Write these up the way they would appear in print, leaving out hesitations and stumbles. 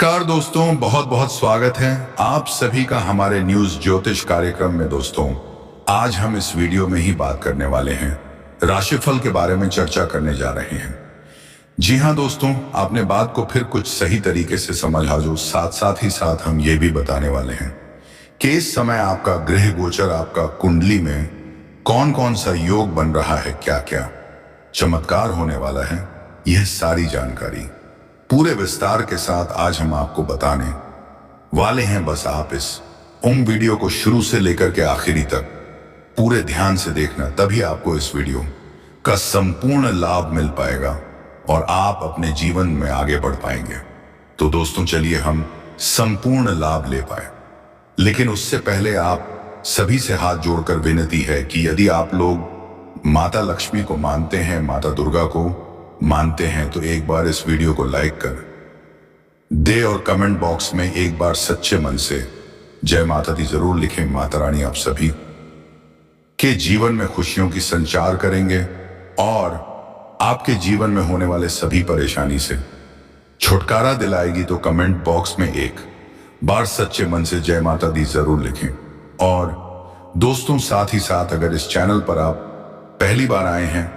नमस्कार दोस्तों, बहुत बहुत स्वागत है आप सभी का हमारे न्यूज ज्योतिष कार्यक्रम में। दोस्तों, आज हम इस वीडियो में ही बात करने वाले हैं, राशिफल के बारे में चर्चा करने जा रहे हैं। जी हाँ दोस्तों, आपने बात को फिर कुछ सही तरीके से समझा, जो साथ ही साथ हम ये भी बताने वाले हैं कि इस समय आपका ग्रह गोचर, आपका कुंडली में कौन कौन सा योग बन रहा है, क्या क्या चमत्कार होने वाला है। यह सारी जानकारी पूरे विस्तार के साथ आज हम आपको बताने वाले हैं। बस आप इस वीडियो को शुरू से लेकर के आखिरी तक पूरे ध्यान से देखना, तभी आपको इस वीडियो का संपूर्ण लाभ मिल पाएगा और आप अपने जीवन में आगे बढ़ पाएंगे। तो दोस्तों, चलिए हम संपूर्ण लाभ ले पाए, लेकिन उससे पहले आप सभी से हाथ जोड़कर विनती है कि यदि आप लोग माता लक्ष्मी को मानते हैं, माता दुर्गा को मानते हैं, तो एक बार इस वीडियो को लाइक कर दे और कमेंट बॉक्स में एक बार सच्चे मन से जय माता दी जरूर लिखें। माता रानी आप सभी के जीवन में खुशियों की संचार करेंगे और आपके जीवन में होने वाले सभी परेशानी से छुटकारा दिलाएगी। तो कमेंट बॉक्स में एक बार सच्चे मन से जय माता दी जरूर लिखें। और दोस्तों, साथ ही साथ अगर इस चैनल पर आप पहली बार आए हैं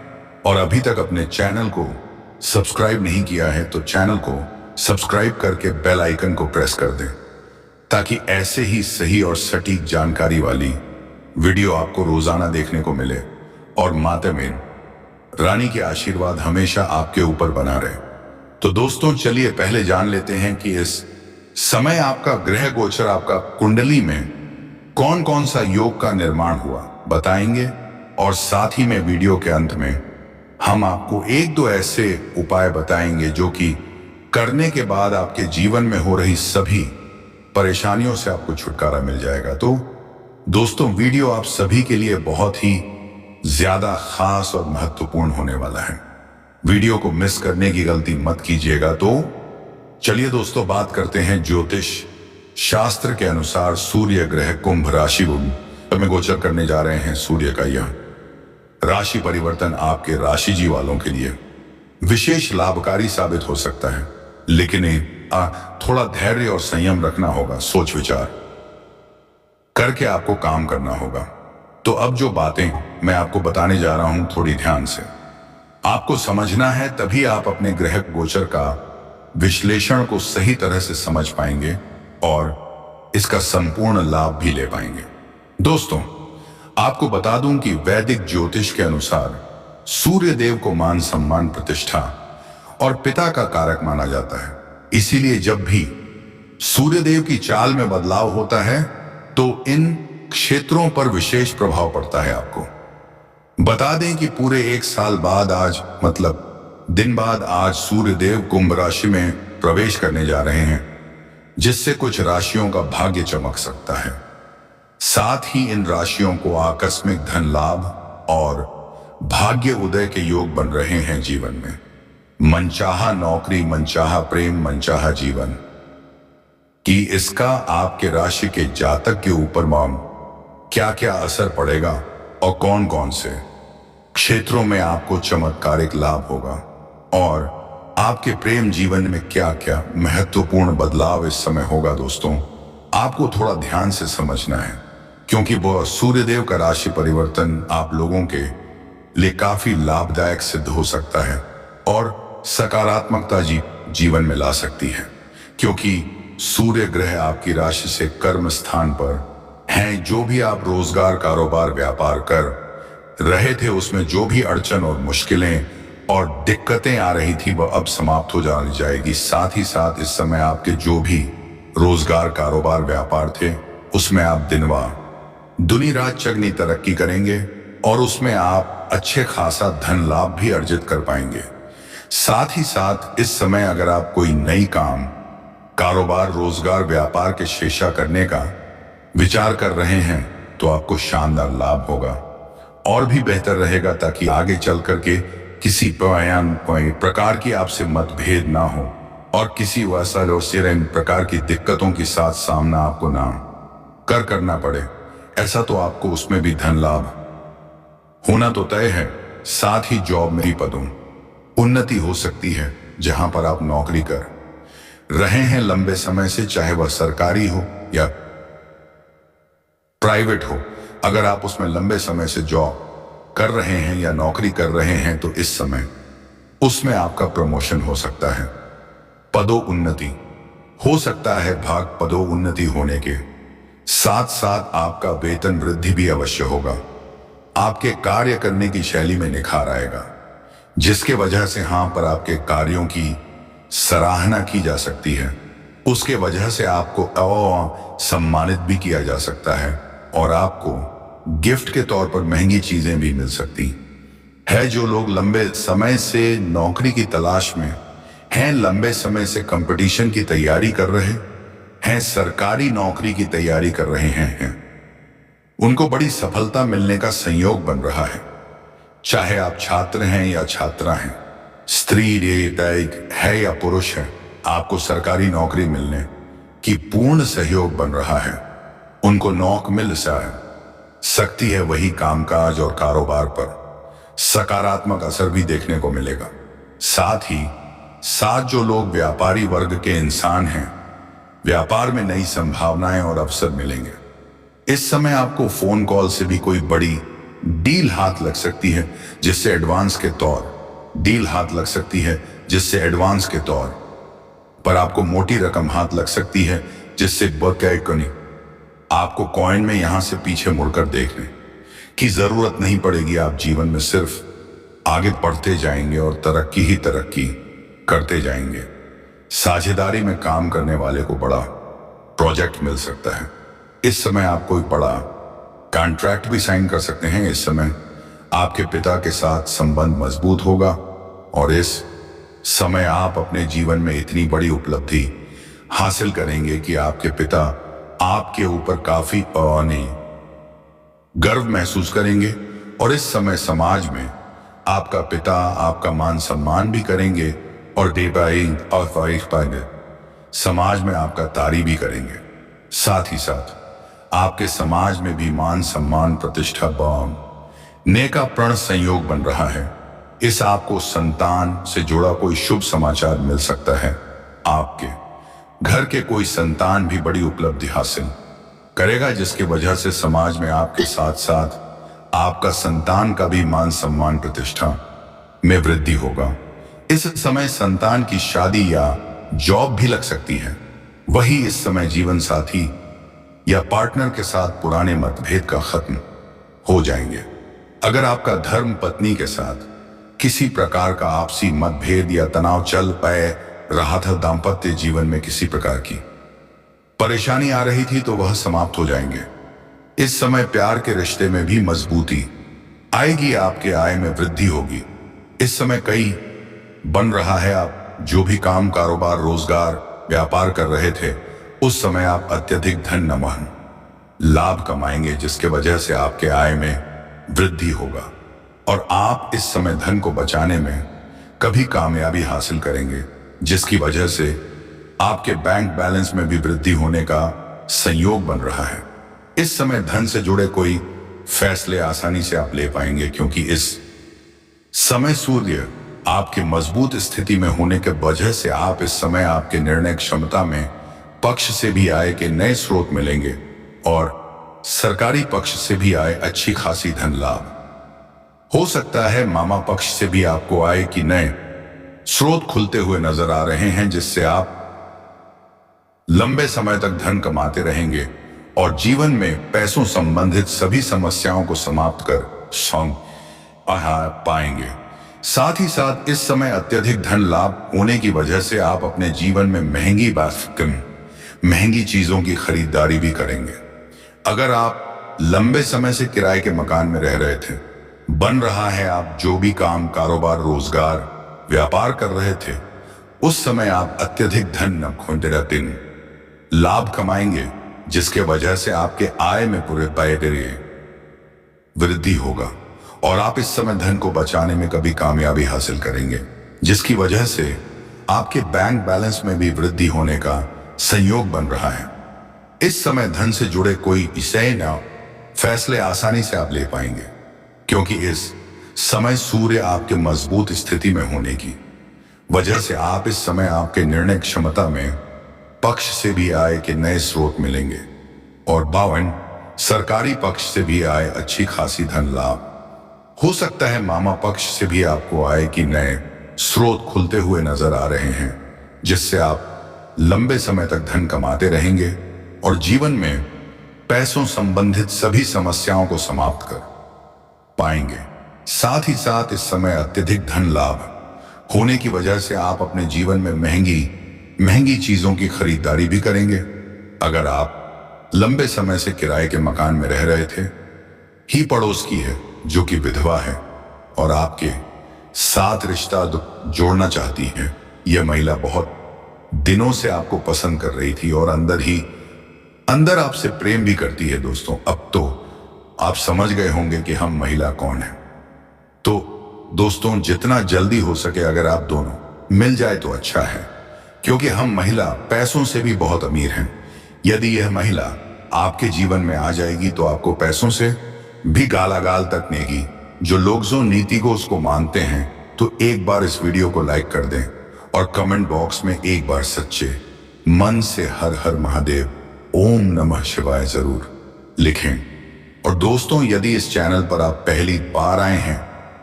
और अभी तक अपने चैनल को सब्सक्राइब नहीं किया है, तो चैनल को सब्सक्राइब करके बेल आइकन को प्रेस कर दें, ताकि ऐसे ही सही और सटीक जानकारी वाली वीडियो आपको रोजाना देखने को मिले और माता मेन रानी के आशीर्वाद हमेशा आपके ऊपर बना रहे। तो दोस्तों, चलिए पहले जान लेते हैं कि इस समय आपका ग्रह गोचर, आपका कुंडली में कौन कौन सा योग का निर्माण हुआ, बताएंगे। और साथ ही में वीडियो के अंत में हम आपको एक दो ऐसे उपाय बताएंगे जो कि करने के बाद आपके जीवन में हो रही सभी परेशानियों से आपको छुटकारा मिल जाएगा। तो दोस्तों, वीडियो आप सभी के लिए बहुत ही ज्यादा खास और महत्वपूर्ण होने वाला है। वीडियो को मिस करने की गलती मत कीजिएगा। तो चलिए दोस्तों, बात करते हैं ज्योतिष शास्त्र के अनुसार सूर्य ग्रह कुंभ राशि में गोचर करने जा रहे हैं। सूर्य का यह राशि परिवर्तन आपके राशि जी वालों के लिए विशेष लाभकारी साबित हो सकता है, लेकिन थोड़ा धैर्य और संयम रखना होगा, सोच विचार करके आपको काम करना होगा। तो अब जो बातें मैं आपको बताने जा रहा हूं, थोड़ी ध्यान से आपको समझना है, तभी आप अपने ग्रह गोचर का विश्लेषण को सही तरह से समझ पाएंगे और इसका संपूर्ण लाभ भी ले पाएंगे। दोस्तों, आपको बता दूं कि वैदिक ज्योतिष के अनुसार सूर्य देव को मान सम्मान, प्रतिष्ठा और पिता का कारक माना जाता है। इसीलिए जब भी सूर्य देव की चाल में बदलाव होता है तो इन क्षेत्रों पर विशेष प्रभाव पड़ता है। आपको बता दें कि पूरे एक साल बाद आज, मतलब दिन बाद, आज सूर्य देव कुंभ राशि में प्रवेश करने जा रहे हैं, जिससे कुछ राशियों का भाग्य चमक सकता है। साथ ही इन राशियों को आकस्मिक धन लाभ और भाग्य उदय के योग बन रहे हैं। जीवन में मनचाहा नौकरी, मनचाहा प्रेम, मनचाहा जीवन कि इसका आपके राशि के जातक के ऊपर क्या क्या असर पड़ेगा और कौन कौन से क्षेत्रों में आपको चमत्कारिक लाभ होगा और आपके प्रेम जीवन में क्या क्या महत्वपूर्ण बदलाव इस समय होगा। दोस्तों, आपको थोड़ा ध्यान से समझना है, क्योंकि वह सूर्यदेव का राशि परिवर्तन आप लोगों के लिए काफी लाभदायक सिद्ध हो सकता है और सकारात्मकता जीवन में ला सकती है, क्योंकि सूर्य ग्रह आपकी राशि से कर्म स्थान पर हैं। जो भी आप रोजगार, कारोबार, व्यापार कर रहे थे, उसमें जो भी अड़चन और मुश्किलें और दिक्कतें आ रही थी, वह अब समाप्त हो जाएगी। साथ ही साथ इस समय आपके जो भी रोजगार, कारोबार, व्यापार थे, उसमें आप दुनी रात चगनी तरक्की करेंगे और उसमें आप अच्छे खासा धन लाभ भी अर्जित कर पाएंगे। साथ ही साथ इस समय अगर आप कोई नई काम, कारोबार, रोजगार, व्यापार के शेषा करने का विचार कर रहे हैं, तो आपको शानदार लाभ होगा और भी बेहतर रहेगा, ताकि आगे चल करके किसी प्रकार की आपसे मतभेद ना हो और किसी प्रकार की दिक्कतों के साथ सामना आपको ना करना पड़े। ऐसा तो आपको उसमें भी धन लाभ होना तो तय है। साथ ही जॉब में भी पदों उन्नति हो सकती है, जहां पर आप नौकरी कर रहे हैं लंबे समय से, चाहे वह सरकारी हो या प्राइवेट हो। अगर आप उसमें लंबे समय से जॉब कर रहे हैं या नौकरी कर रहे हैं तो इस समय उसमें आपका प्रमोशन हो सकता है। पदोन्नति हो सकता है। भाग पदोन्नति होने के साथ साथ आपका वेतन वृद्धि भी अवश्य होगा। आपके कार्य करने की शैली में निखार आएगा, जिसके वजह से हां पर आपके कार्यों की सराहना की जा सकती है। उसके वजह से आपको सम्मानित भी किया जा सकता है और आपको गिफ्ट के तौर पर महंगी चीजें भी मिल सकती है। जो लोग लंबे समय से नौकरी की तलाश में हैं, लंबे समय से कंपटीशन की तैयारी कर रहे हैं, सरकारी नौकरी की तैयारी कर रहे हैं, उनको बड़ी सफलता मिलने का संयोग बन रहा है। चाहे आप छात्र हैं या छात्रा हैं, स्त्री है या पुरुष है, आपको सरकारी नौकरी मिलने की पूर्ण सहयोग बन रहा है। उनको नौकरी मिल सकती है। वही कामकाज और कारोबार पर सकारात्मक असर भी देखने को मिलेगा। साथ ही साथ जो लोग व्यापारी वर्ग के इंसान हैं, व्यापार में नई संभावनाएं और अवसर मिलेंगे। इस समय आपको फोन कॉल से भी कोई बड़ी डील हाथ लग सकती है, जिससे एडवांस के तौर पर आपको मोटी रकम हाथ लग सकती है, जिससे आपको कॉइन में यहां से पीछे मुड़कर देखने की जरूरत नहीं पड़ेगी। आप जीवन में सिर्फ आगे बढ़ते जाएंगे और तरक्की करते जाएंगे। साझेदारी में काम करने वाले को बड़ा प्रोजेक्ट मिल सकता है। इस समय आप कोई बड़ा कॉन्ट्रैक्ट भी साइन कर सकते हैं। इस समय आपके पिता के साथ संबंध मजबूत होगा और इस समय आप अपने जीवन में इतनी बड़ी उपलब्धि हासिल करेंगे कि आपके पिता आपके ऊपर काफी गर्व महसूस करेंगे। और इस समय समाज में आपका पिता आपका मान सम्मान भी करेंगे और समाज में आपका तारीफ भी करेंगे। साथ ही साथ आपके समाज में भी मान सम्मान प्रतिष्ठा ने का प्रण संयोग बन रहा है। इस आपको संतान से जुड़ा कोई शुभ समाचार मिल सकता है। आपके घर के कोई संतान भी बड़ी उपलब्धि हासिल करेगा, जिसकी वजह से समाज में आपके साथ साथ आपका संतान का भी मान सम्मान प्रतिष्ठा में वृद्धि होगा। इस समय संतान की शादी या जॉब भी लग सकती है। वही इस समय जीवन साथी या पार्टनर के साथ पुराने मतभेद का खत्म हो जाएंगे। अगर आपका धर्म पत्नी के साथ किसी प्रकार का आपसी मतभेद या तनाव चल पाए रहा था, दाम्पत्य जीवन में किसी प्रकार की परेशानी आ रही थी, तो वह समाप्त हो जाएंगे। इस समय प्यार के रिश्ते में भी मजबूती आएगी। आपके आय में वृद्धि होगी। इस समय कई बन रहा है। आप जो भी काम कारोबार रोजगार व्यापार कर रहे थे, उस समय आप अत्यधिक धन लाभ कमाएंगे, जिसके वजह से आपके आय में वृद्धि होगा और आप इस समय धन को बचाने में कभी कामयाबी हासिल करेंगे, जिसकी वजह से आपके बैंक बैलेंस में भी वृद्धि होने का संयोग बन रहा है। इस समय धन से जुड़े कोई फैसले आसानी से आप ले पाएंगे, क्योंकि इस समय सूर्य आपके मजबूत स्थिति में होने के वजह से आप इस समय आपके निर्णय क्षमता में पक्ष से भी आय के नए स्रोत मिलेंगे और सरकारी पक्ष से भी आय अच्छी खासी धन लाभ हो सकता है। मामा पक्ष से भी आपको आय की नए स्रोत खुलते हुए नजर आ रहे हैं, जिससे आप लंबे समय तक धन कमाते रहेंगे और जीवन में पैसों संबंधित सभी समस्याओं को समाप्त कर पाएंगे। साथ ही साथ इस समय अत्यधिक धन लाभ होने की वजह से आप अपने जीवन में महंगी चीजों की खरीदारी भी करेंगे। अगर आप लंबे समय से किराए के मकान में रह रहे थे, बन रहा है, आप जो भी काम कारोबार रोजगार व्यापार कर रहे थे, उस समय आप अत्यधिक धन लाभ कमाएंगे, जिसके वजह से आपके आय में पूरे वृद्धि होगा और आप इस समय धन को बचाने में कभी कामयाबी हासिल करेंगे, जिसकी वजह से आपके बैंक बैलेंस में भी वृद्धि होने का संयोग बन रहा है। इस समय धन से जुड़े कोई फैसले आसानी से आप ले पाएंगे, क्योंकि इस समय सूर्य आपके मजबूत स्थिति में होने की वजह से आप इस समय आपके निर्णय क्षमता में पक्ष से भी आय के नए स्रोत मिलेंगे और 52 सरकारी पक्ष से भी आय अच्छी खासी धन लाभ हो सकता है। मामा पक्ष से भी आपको आय की नए स्रोत खुलते हुए नजर आ रहे हैं, जिससे आप लंबे समय तक धन कमाते रहेंगे और जीवन में पैसों संबंधित सभी समस्याओं को समाप्त कर पाएंगे। साथ ही साथ इस समय अत्यधिक धन लाभ होने की वजह से आप अपने जीवन में महंगी महंगी चीजों की खरीदारी भी करेंगे। अगर आप लंबे समय से किराए के मकान में रह रहे थे, ही पड़ोस की है जो कि विधवा है और आपके साथ रिश्ता जोड़ना चाहती है, यह महिला बहुत दिनों से आपको पसंद कर रही थी और अंदर आपसे प्रेम भी करती है। दोस्तों, अब तो आप समझ गए होंगे कि हम महिला कौन है। तो दोस्तों, जितना जल्दी हो सके अगर आप दोनों मिल जाए तो अच्छा है, क्योंकि हम महिला पैसों से भी बहुत अमीर हैं। यदि यह महिला आपके जीवन में आ जाएगी तो आपको पैसों से भी गालागाल तक नेगी। जो लोग जो नीति को उसको मानते हैं, तो एक बार इस वीडियो को लाइक कर दें और कमेंट बॉक्स में एक बार सच्चे मन से हर हर महादेव ओम नमः शिवाय जरूर लिखें। और दोस्तों, यदि इस चैनल पर आप पहली बार आए हैं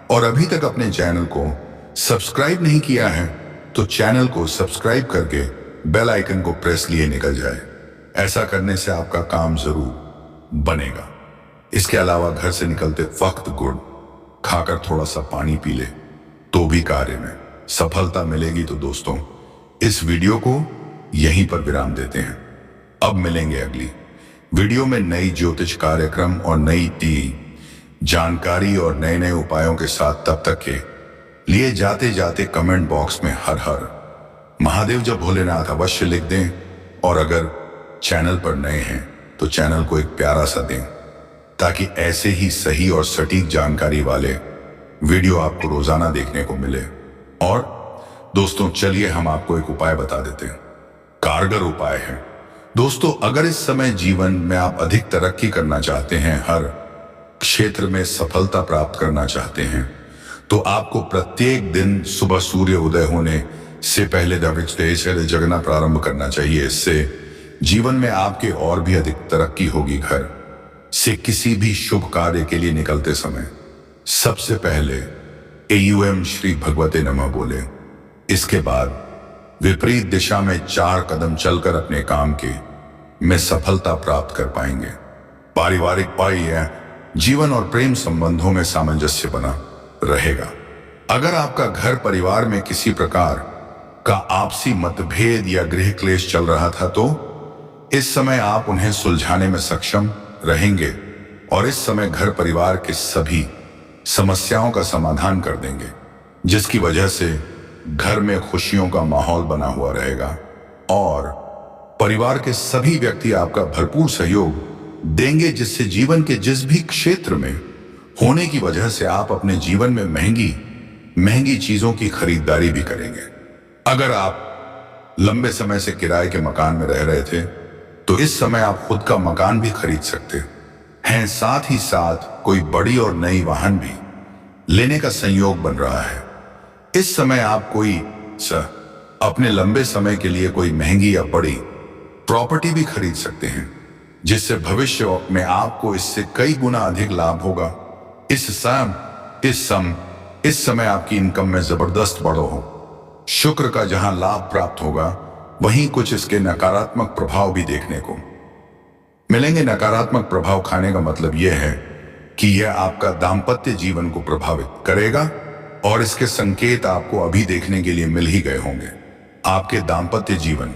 और अभी तक अपने चैनल को सब्सक्राइब नहीं किया है, तो चैनल को सब्सक्राइब करके बेल आइकन को प्रेस लिए निकल जाए। ऐसा करने से आपका काम जरूर बनेगा। इसके अलावा घर से निकलते वक्त गुड़ खाकर थोड़ा सा पानी पी ले तो भी कार्य में सफलता मिलेगी। तो दोस्तों, इस वीडियो को यहीं पर विराम देते हैं। अब मिलेंगे अगली वीडियो में नई ज्योतिष कार्यक्रम और नई जानकारी और नए नए उपायों के साथ। तब तक के लिए जाते जाते कमेंट बॉक्स में हर हर महादेव जब भोलेनाथ अवश्य लिख दें। और अगर चैनल पर नए हैं तो चैनल को एक प्यारा सा दें, ताकि ऐसे ही सही और सटीक जानकारी वाले वीडियो आपको रोजाना देखने को मिले। और दोस्तों, चलिए हम आपको एक उपाय बता देते हैं। कारगर उपाय है दोस्तों। अगर इस समय जीवन में आप अधिक तरक्की करना चाहते हैं, हर क्षेत्र में सफलता प्राप्त करना चाहते हैं, तो आपको प्रत्येक दिन सुबह सूर्य उदय होने से पहले दैनिक जगना प्रारंभ करना चाहिए। इससे जीवन में आपके और भी अधिक तरक्की होगी। घर से किसी भी शुभ कार्य के लिए निकलते समय सबसे पहले एयूएम श्री भगवते नमः बोले। इसके बाद विपरीत दिशा में 4 कदम चलकर अपने काम के में सफलता प्राप्त कर पाएंगे। पारिवारिक पाई जीवन और प्रेम संबंधों में सामंजस्य बना रहेगा। अगर आपका घर परिवार में किसी प्रकार का आपसी मतभेद या गृह क्लेश चल रहा था, तो इस समय आप उन्हें सुलझाने में सक्षम रहेंगे और इस समय घर परिवार के सभी समस्याओं का समाधान कर देंगे, जिसकी वजह से घर में खुशियों का माहौल बना हुआ रहेगा और परिवार के सभी व्यक्ति आपका भरपूर सहयोग देंगे, जिससे जीवन के जिस भी क्षेत्र में होने की वजह से आप अपने जीवन में महंगी महंगी चीजों की खरीदारी भी करेंगे। अगर आप लंबे समय से किराए के मकान में रह रहे थे, तो इस समय आप खुद का मकान भी खरीद सकते हैं। साथ ही साथ कोई बड़ी और नई वाहन भी लेने का संयोग बन रहा है। इस समय आप कोई अपने लंबे समय के लिए कोई महंगी या बड़ी प्रॉपर्टी भी खरीद सकते हैं, जिससे भविष्य में आपको इससे कई गुना अधिक लाभ होगा। इस समय आपकी इनकम में जबरदस्त बढ़ो हो। शुक्र का जहां लाभ प्राप्त होगा, वहीं कुछ इसके नकारात्मक प्रभाव भी देखने को मिलेंगे। नकारात्मक प्रभाव खाने का मतलब यह है कि यह आपका दाम्पत्य जीवन को प्रभावित करेगा और इसके संकेत आपको अभी देखने के लिए मिल ही गए होंगे। आपके दाम्पत्य जीवन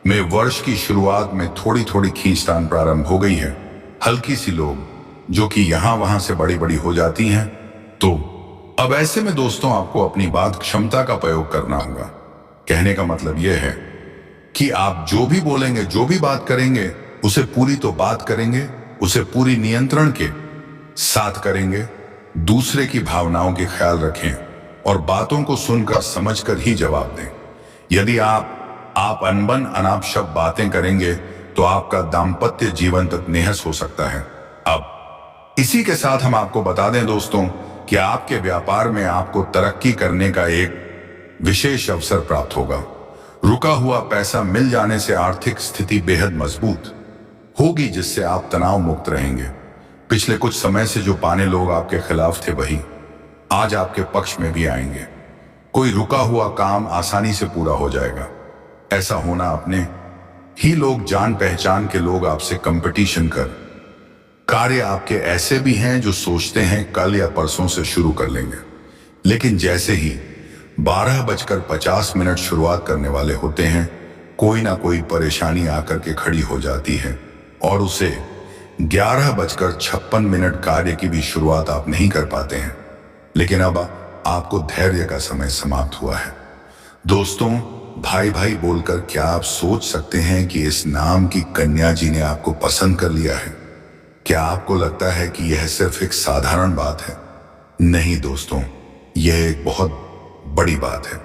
में वर्ष की शुरुआत में थोड़ी थोड़ी खींचतान प्रारंभ हो गई है। हल्की सी लोग जो कि यहां वहां से बड़ी बड़ी हो जाती हैं। तो अब ऐसे में दोस्तों, आपको अपनी बात क्षमता का प्रयोग करना होगा। कहने का मतलब यह है कि आप जो भी बोलेंगे, जो भी बात करेंगे, उसे पूरी तो बात करेंगे, उसे पूरी नियंत्रण के साथ करेंगे। दूसरे की भावनाओं के ख्याल रखें और बातों को सुनकर समझकर ही जवाब दें। यदि आप अनबन अनाप शब्द बातें करेंगे तो आपका दाम्पत्य जीवन तक नेहस हो सकता है। अब इसी के साथ हम आपको बता दें दोस्तों कि आपके व्यापार में आपको तरक्की करने का एक विशेष अवसर प्राप्त होगा। रुका हुआ पैसा मिल जाने से आर्थिक स्थिति बेहद मजबूत होगी, जिससे आप तनाव मुक्त रहेंगे। पिछले कुछ समय से जो पाने लोग आपके खिलाफ थे वही आज आपके पक्ष में भी आएंगे। कोई रुका हुआ काम आसानी से पूरा हो जाएगा। ऐसा होना अपने ही लोग, जान पहचान के लोग आपसे कंपटीशन कर कार्य आपके ऐसे भी हैं जो सोचते हैं कल या परसों से शुरू कर लेंगे, लेकिन जैसे ही 12:50 शुरुआत करने वाले होते हैं, कोई ना कोई परेशानी आकर के खड़ी हो जाती है और उसे 11:56 कार्य की भी शुरुआत आप नहीं कर पाते हैं। लेकिन अब आपको धैर्य का समय समाप्त हुआ है। दोस्तों, भाई भाई बोलकर क्या आप सोच सकते हैं कि इस नाम की कन्या जी ने आपको पसंद कर लिया है? क्या आपको लगता है कि यह सिर्फ एक साधारण बात है? नहीं दोस्तों, यह एक बहुत बड़ी बात है।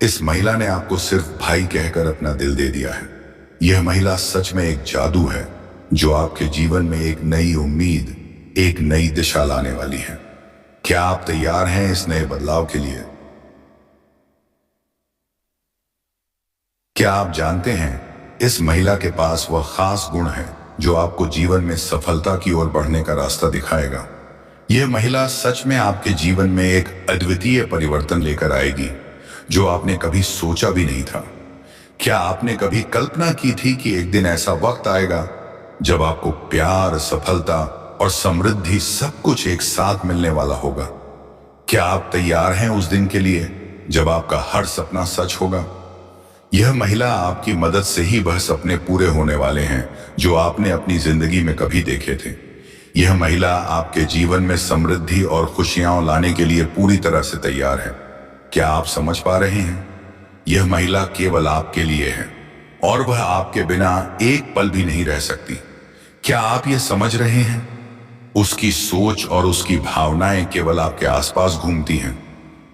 इस महिला ने आपको सिर्फ भाई कहकर अपना दिल दे दिया है। यह महिला सच में एक जादू है जो आपके जीवन में एक नई उम्मीद, एक नई दिशा लाने वाली है। क्या आप तैयार हैं इस नए बदलाव के लिए? क्या आप जानते हैं, इस महिला के पास वह खास गुण है जो आपको जीवन में सफलता की ओर बढ़ने का रास्ता दिखाएगा। यह महिला सच में आपके जीवन में एक अद्वितीय परिवर्तन लेकर आएगी जो आपने कभी सोचा भी नहीं था। क्या आपने कभी कल्पना की थी कि एक दिन ऐसा वक्त आएगा जब आपको प्यार, सफलता और समृद्धि सब कुछ एक साथ मिलने वाला होगा? क्या आप तैयार हैं उस दिन के लिए जब आपका हर सपना सच होगा? यह महिला आपकी मदद से ही वह सपने पूरे होने वाले हैं जो आपने अपनी जिंदगी में कभी देखे थे। यह महिला आपके जीवन में समृद्धि और खुशियां लाने के लिए पूरी तरह से तैयार है। क्या आप समझ पा रहे हैं? यह महिला केवल आपके लिए है और वह आपके बिना एक पल भी नहीं रह सकती। क्या आप यह समझ रहे हैं? उसकी सोच और उसकी भावनाएं केवल आपके आसपास घूमती हैं।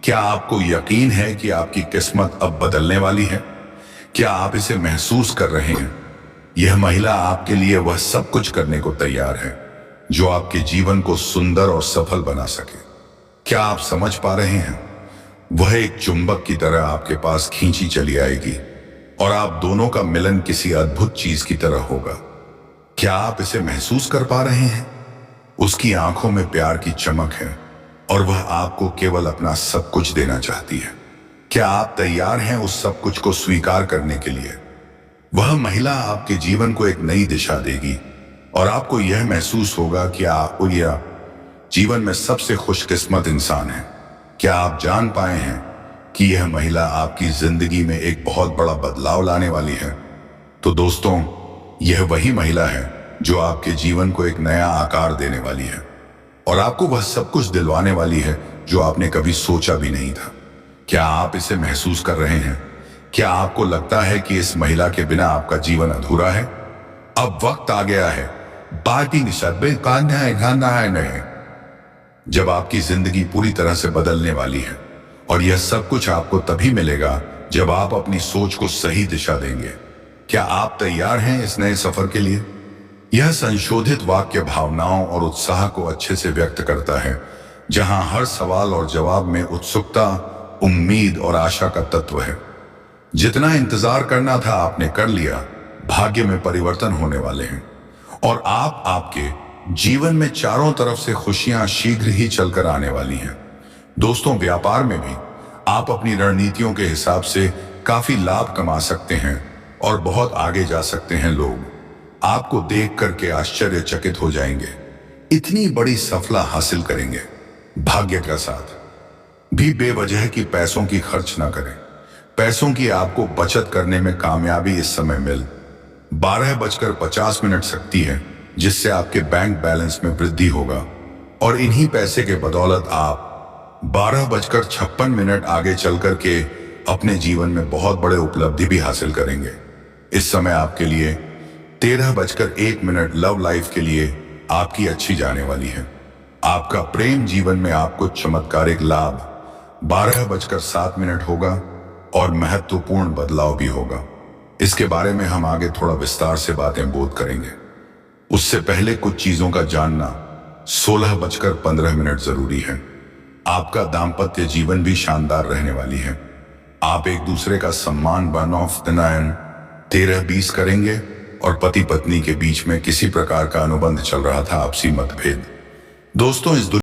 क्या आपको यकीन है कि आपकी किस्मत अब बदलने वाली है? क्या आप इसे महसूस कर रहे हैं? यह महिला आपके लिए वह सब कुछ करने को तैयार है जो आपके जीवन को सुंदर और सफल बना सके। क्या आप समझ पा रहे हैं? वह एक चुंबक की तरह आपके पास खींची चली आएगी और आप दोनों का मिलन किसी अद्भुत चीज की तरह होगा। क्या आप इसे महसूस कर पा रहे हैं? उसकी आंखों में प्यार की चमक है और वह आपको केवल अपना सब कुछ देना चाहती है। क्या आप तैयार हैं उस सब कुछ को स्वीकार करने के लिए? वह महिला आपके जीवन को एक नई दिशा देगी और आपको यह महसूस होगा कि आप यह जीवन में सबसे खुशकिस्मत इंसान है। क्या आप जान पाए हैं कि यह महिला आपकी जिंदगी में एक बहुत बड़ा बदलाव लाने वाली है? तो दोस्तों, यह वही महिला है जो आपके जीवन को एक नया आकार देने वाली है और आपको वह सब कुछ दिलवाने वाली है जो आपने कभी सोचा भी नहीं था। क्या आप इसे महसूस कर रहे हैं? क्या आपको लगता है कि इस महिला के बिना आपका जीवन अधूरा है? अब वक्त आ गया है बाकी निशब्द नहीं, जब आपकी जिंदगी पूरी तरह से बदलने वाली है और यह सब कुछ आपको तभी मिलेगा जब आप अपनी सोच को सही दिशा देंगे। क्या आप तैयार हैं इस नए सफर के लिए? यह संशोधित वाक्य भावनाओं और उत्साह को अच्छे से व्यक्त करता है, जहां हर सवाल और जवाब में उत्सुकता, उम्मीद और आशा का तत्व है। जितना इंतजार करना था आपने कर लिया। भाग्य में परिवर्तन होने वाले हैं और आपके जीवन में चारों तरफ से खुशियां शीघ्र ही चलकर आने वाली हैं। दोस्तों, व्यापार में भी आप अपनी रणनीतियों के हिसाब से काफी लाभ कमा सकते हैं और बहुत आगे जा सकते हैं। लोग आपको देख करके आश्चर्यचकित हो जाएंगे, इतनी बड़ी सफलता हासिल करेंगे। भाग्य का साथ भी बेवजह की पैसों की खर्च ना करें। पैसों की आपको बचत करने में कामयाबी इस समय मिल 12:50 सकती है, जिससे आपके बैंक बैलेंस में वृद्धि होगा और इन्हीं पैसे के बदौलत आप 12:56 आगे चल करके अपने जीवन में बहुत बड़े उपलब्धि भी हासिल करेंगे। इस समय आपके लिए 13:01 लव लाइफ के लिए आपकी अच्छी जाने वाली है। आपका प्रेम जीवन में आपको चमत्कारिक लाभ 12:07 होगा और महत्वपूर्ण बदलाव भी होगा। इसके बारे में हम आगे थोड़ा विस्तार से बातें बोध करेंगे। उससे पहले कुछ चीजों का जानना 16:15 जरूरी है। आपका दाम्पत्य जीवन भी शानदार रहने वाली है। आप एक दूसरे का सम्मान 1 ऑफ 13-20 करेंगे और पति पत्नी के बीच में किसी प्रकार का अनुबंध चल रहा था, आपसी मतभेद। दोस्तों, इस